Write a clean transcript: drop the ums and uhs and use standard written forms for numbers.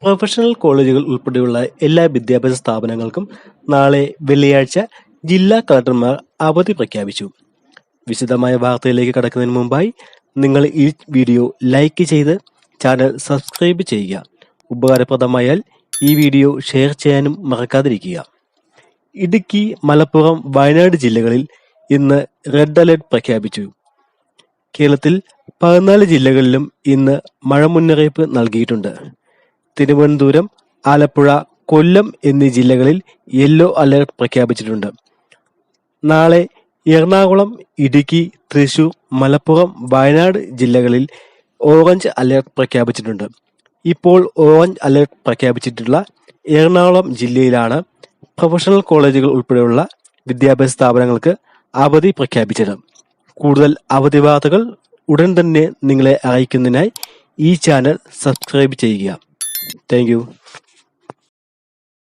Professional കോളേജുകൾ ഉൾപ്പെടെയുള്ള എല്ലാ വിദ്യാഭ്യാസ സ്ഥാപനങ്ങൾക്കും നാളെ വെള്ളിയാഴ്ച ജില്ലാ കളക്ടർമാർ അവധി പ്രഖ്യാപിച്ചു. വിശദമായ വാർത്തയിലേക്ക് കടക്കുന്നതിന് മുമ്പായി നിങ്ങൾ ഈ വീഡിയോ ലൈക്ക് ചെയ്ത് ചാനൽ സബ്സ്ക്രൈബ് ചെയ്യുക. ഉപകാരപ്രദമായാൽ ഈ വീഡിയോ ഷെയർ ചെയ്യാനും മറക്കാതിരിക്കുക. ഇടുക്കി, മലപ്പുറം, വയനാട് ജില്ലകളിൽ ഇന്ന് റെഡ് അലർട്ട് പ്രഖ്യാപിച്ചു. കേരളത്തിൽ 14 ജില്ലകളിലും ഇന്ന് മഴ മുന്നറിയിപ്പ് നൽകിയിട്ടുണ്ട്. തിരുവനന്തപുരം, ആലപ്പുഴ, കൊല്ലം എന്നീ ജില്ലകളിൽ യെല്ലോ അലർട്ട് പ്രഖ്യാപിച്ചിട്ടുണ്ട്. നാളെ എറണാകുളം, ഇടുക്കി, തൃശൂർ, മലപ്പുറം, വയനാട് ജില്ലകളിൽ ഓറഞ്ച് അലർട്ട് പ്രഖ്യാപിച്ചിട്ടുണ്ട്. ഇപ്പോൾ ഓറഞ്ച് അലർട്ട് പ്രഖ്യാപിച്ചിട്ടുള്ള എറണാകുളം ജില്ലയിലാണ് പ്രൊഫഷണൽ കോളേജുകൾ ഉൾപ്പെടെയുള്ള വിദ്യാഭ്യാസ സ്ഥാപനങ്ങൾക്ക് അവധി പ്രഖ്യാപിച്ചത്. കൂടുതൽ അവധി വാർത്തകൾ ഉടൻ തന്നെ നിങ്ങളെ അറിയിക്കുന്നതിനായി ഈ ചാനൽ സബ്സ്ക്രൈബ് ചെയ്യുക. Thank you.